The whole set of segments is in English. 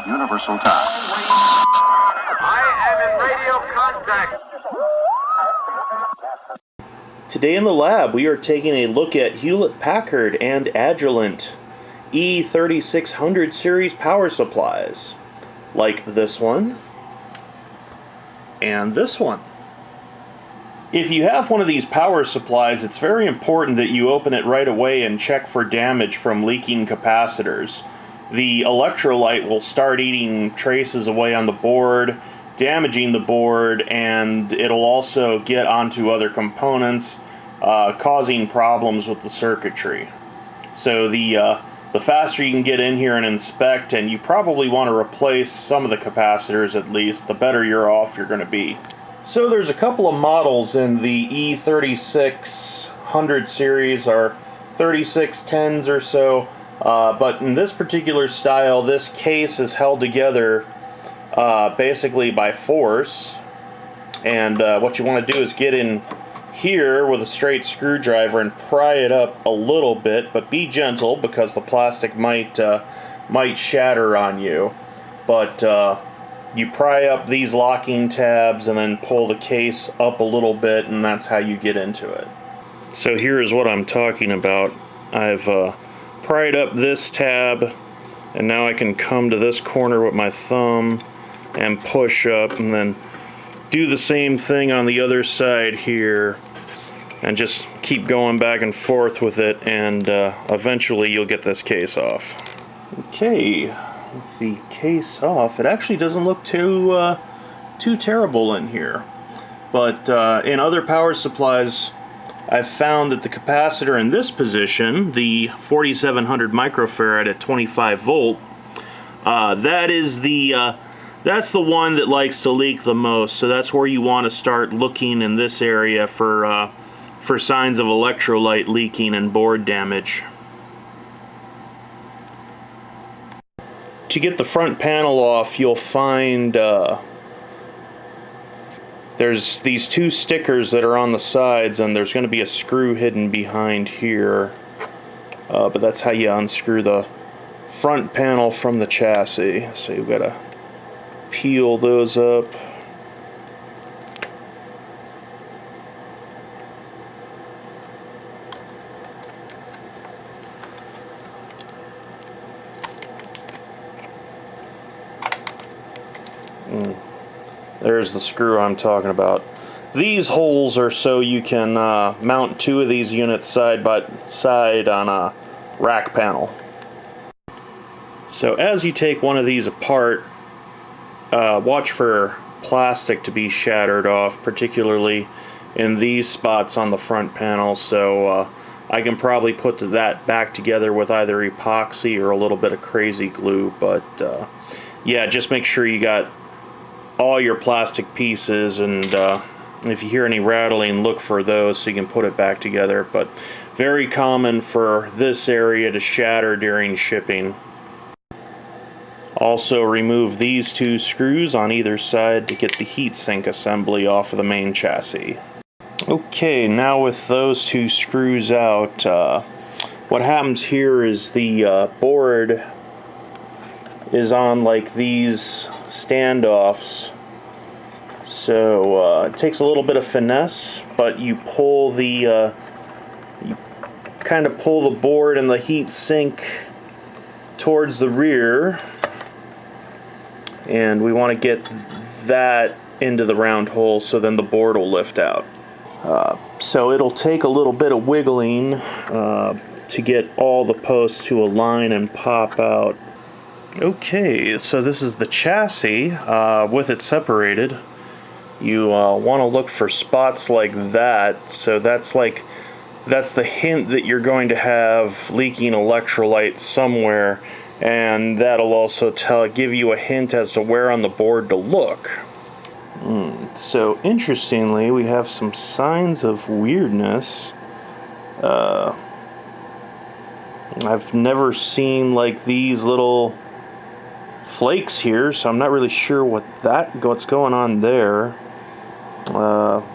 Universal Time. I am in radio contact. Today in the lab, we are taking a look at Hewlett Packard and Agilent E361x series power supplies, like this one and this one. If you have one of these power supplies, it's very important that you open it right away and check for damage from leaking capacitors. The electrolyte will start eating traces away on the board, damaging the board, and it'll also get onto other components, causing problems with the circuitry. So the faster you can get in here and inspect, and you probably want to replace some of the capacitors at least, the better you're off you're going to be. So there's a couple of models in the E36100 series, or 3610s or so, but in this particular style, this case is held together basically by force, and what you want to do is get in here with a straight screwdriver and pry it up a little bit, but be gentle because the plastic might shatter on you. But you pry up these locking tabs and then pull the case up a little bit, and that's how you get into it. So here is what I'm talking about. I've pried up this tab, and now I can come to this corner with my thumb and push up, and then do the same thing on the other side here, and just keep going back and forth with it, and eventually you'll get this case off. Okay. With the case off, it actually doesn't look too terrible in here. But in other power supplies, I've found that the capacitor in this position, the 4700 microfarad at 25 volt, that's the one that likes to leak the most. So that's where you want to start looking in this area for signs of electrolyte leaking and board damage. To get the front panel off, you'll find there's these two stickers that are on the sides, and there's going to be a screw hidden behind here. But that's how you unscrew the front panel from the chassis. So you've got to peel those up. There's the screw I'm talking about. These holes are so you can mount two of these units side by side on a rack panel. So as you take one of these apart, watch for plastic to be shattered off, particularly in these spots on the front panel. So I can probably put that back together with either epoxy or a little bit of crazy glue, but yeah, just make sure you got all your plastic pieces, and if you hear any rattling, look for those so you can put it back together. But very common for this area to shatter during shipping. Also remove these two screws on either side to get the heatsink assembly off of the main chassis. Okay, now with those two screws out, what happens here is the board is on like these standoffs, so it takes a little bit of finesse, but you pull the you kind of pull the board and the heat sink towards the rear, and we want to get that into the round hole so then the board will lift out. So it'll take a little bit of wiggling to get all the posts to align and pop out. Okay, so this is the chassis with it separated. You want to look for spots like that. So that's the hint that you're going to have leaking electrolyte somewhere, and that'll also give you a hint as to where on the board to look. So interestingly, we have some signs of weirdness. I've never seen like these little flakes here, so I'm not really sure what's going on there.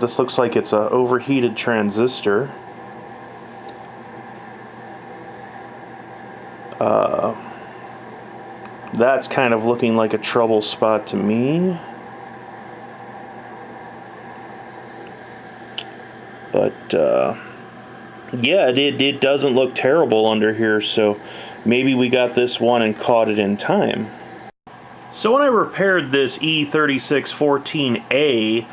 This looks like it's an overheated transistor. That's kind of looking like a trouble spot to me. But yeah, it doesn't look terrible under here, so maybe we got this one and caught it in time. So when I repaired this E361x,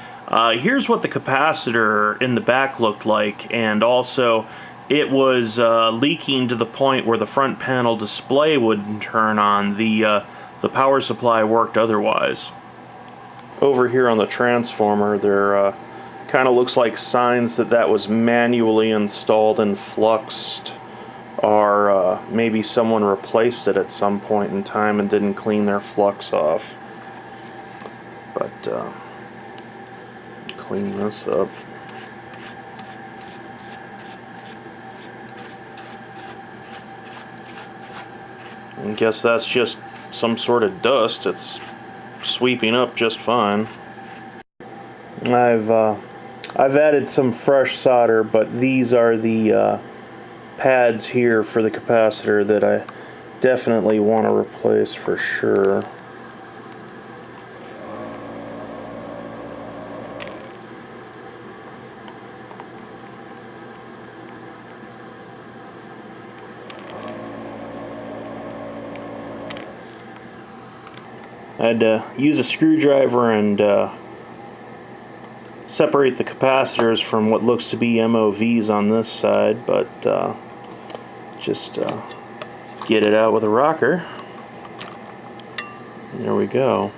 here's what the capacitor in the back looked like, and also it was leaking to the point where the front panel display wouldn't turn on. The power supply worked otherwise. Over here on the transformer, there kind of looks like signs that was manually installed and fluxed, or maybe someone replaced it at some point in time and didn't clean their flux off. But clean this up. I guess that's just some sort of dust. It's sweeping up just fine. I've added some fresh solder, but these are the pads here for the capacitor that I definitely want to replace for sure. I had to use a screwdriver and separate the capacitors from what looks to be MOVs on this side, but just get it out with a rocker. There we go.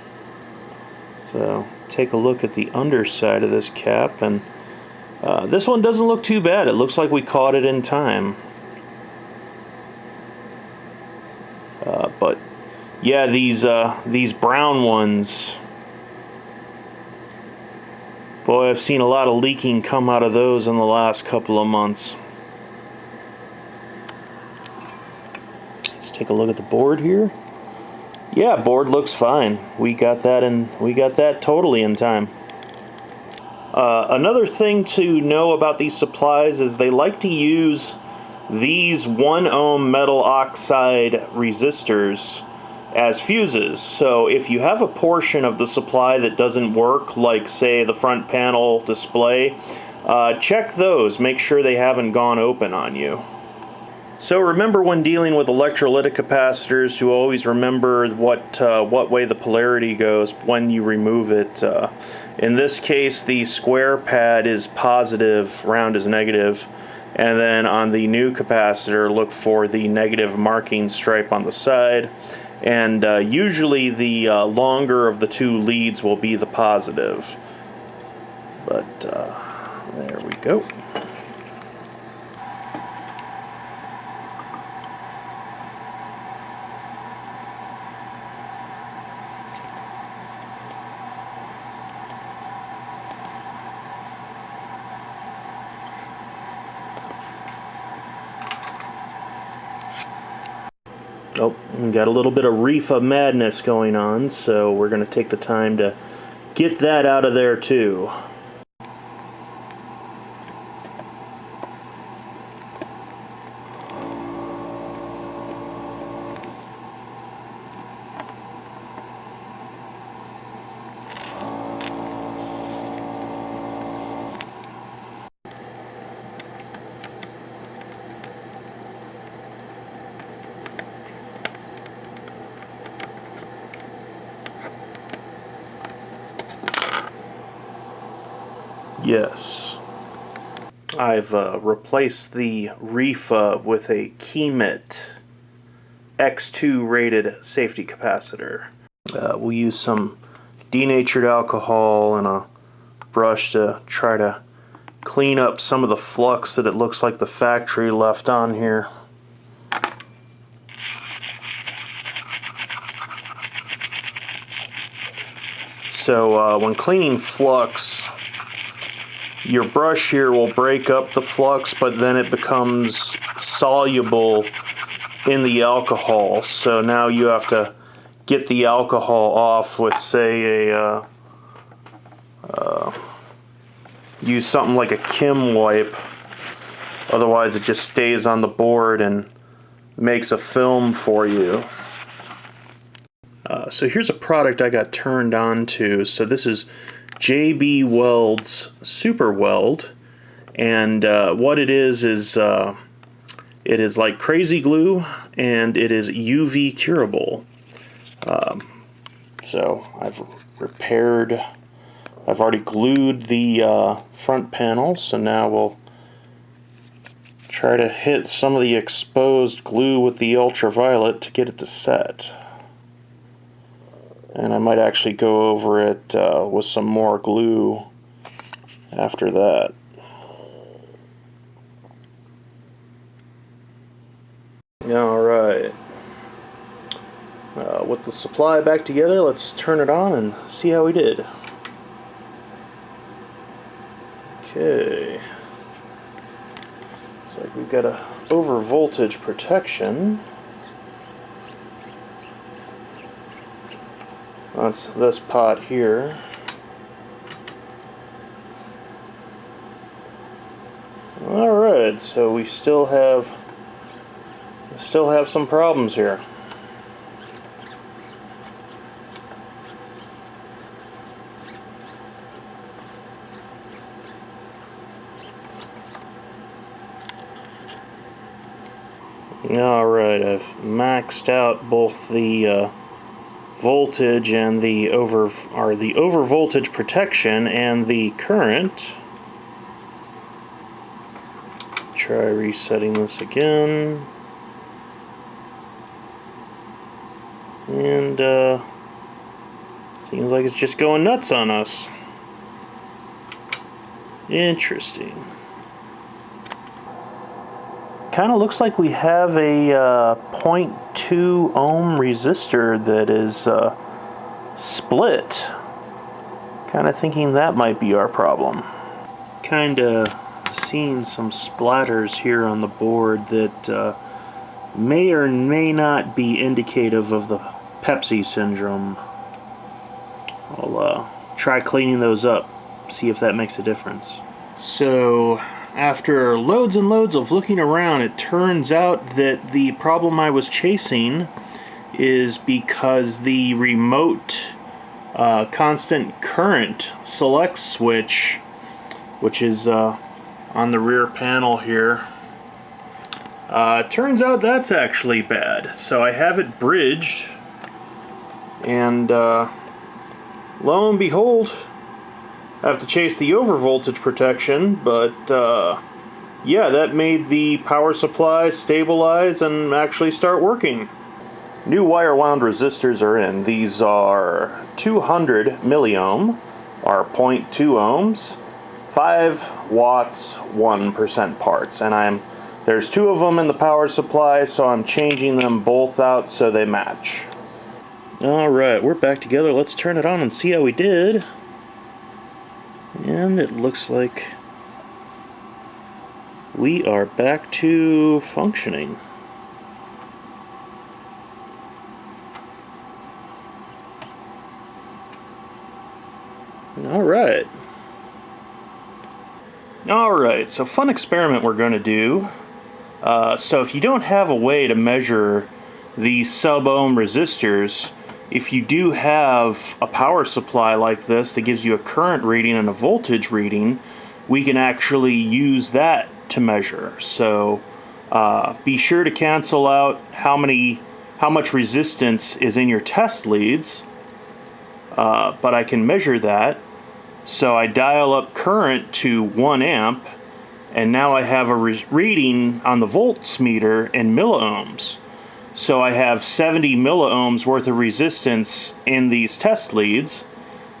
So take a look at the underside of this cap, and this one doesn't look too bad. It looks like we caught it in time. But yeah, these brown ones, boy, I've seen a lot of leaking come out of those in the last couple of months. Let's take a look at the board here. Yeah, board looks fine. We got that totally in time. Another thing to know about these supplies is they like to use these 1 ohm metal oxide resistors as fuses. So if you have a portion of the supply that doesn't work, like say the front panel display, check those. Make sure they haven't gone open on you. So remember, when dealing with electrolytic capacitors, to always remember what way the polarity goes when you remove it. In this case, the square pad is positive, round is negative, and then on the new capacitor, look for the negative marking stripe on the side, and usually the longer of the two leads will be the positive. But there we go. Oh, we got a little bit of reefer madness going on, so we're going to take the time to get that out of there too. Yes, I've replaced the reefer with a Keymet X2 rated safety capacitor. We'll use some denatured alcohol and a brush to try to clean up some of the flux that it looks like the factory left on here. So when cleaning flux, your brush here will break up the flux, but then it becomes soluble in the alcohol. So now you have to get the alcohol off with, say, use something like a Kim wipe. Otherwise it just stays on the board and makes a film for you. So here's a product I got turned on to. So this is JB Weld's Super Weld, and what it is it is like crazy glue, and it is UV curable. So I've already glued the front panel, so now we'll try to hit some of the exposed glue with the ultraviolet to get it to set. And I might actually go over it with some more glue after that. Alright. With the supply back together, let's turn it on and see how we did. Okay. Looks like we've got a over voltage protection. That's this pot here. Alright, so we still have some problems here. Alright, I've maxed out both the voltage and the over voltage protection and the current. Try resetting this again. And seems like it's just going nuts on us. Interesting. Kind of looks like we have a 0.2 ohm resistor that is split. Kind of thinking that might be our problem. Kind of seeing some splatters here on the board that may or may not be indicative of the Pepsi syndrome. I'll try cleaning those up, see if that makes a difference. So after loads and loads of looking around, it turns out that the problem I was chasing is because the remote constant current select switch, which is on the rear panel here, turns out that's actually bad. So I have it bridged, and lo and behold, I have to chase the over voltage protection, but yeah, that made the power supply stabilize and actually start working. New wire wound resistors are in. These are 200 milliohm, are 0.2 ohms, 5 watts, 1% parts, and there's 2 of them in the power supply, so I'm changing them both out so they match. Alright, we're back together. Let's turn it on and see how we did. And it looks like we are back to functioning. Alright. Alright, so fun experiment we're going to do. So if you don't have a way to measure these sub-ohm resistors, if you do have a power supply like this that gives you a current reading and a voltage reading, we can actually use that to measure. So be sure to cancel out how much resistance is in your test leads, but I can measure that. So I dial up current to 1 amp, and now I have a reading on the volts meter in milliohms. So I have 70 milliohms worth of resistance in these test leads,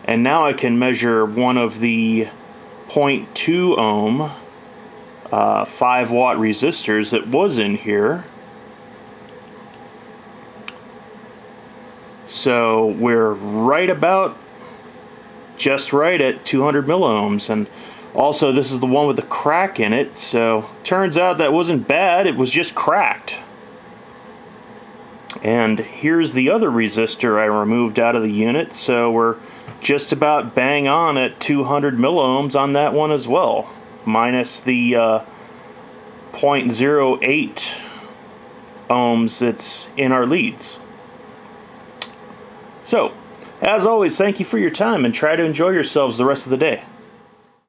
and now I can measure one of the 0.2 ohm 5 watt resistors that was in here. So we're just right at 200 milliohms, and also this is the one with the crack in it, so turns out that wasn't bad, it was just cracked. And here's the other resistor I removed out of the unit, so we're just about bang on at 200 milliohms on that one as well, minus the 0.08 ohms that's in our leads. So, as always, thank you for your time and try to enjoy yourselves the rest of the day.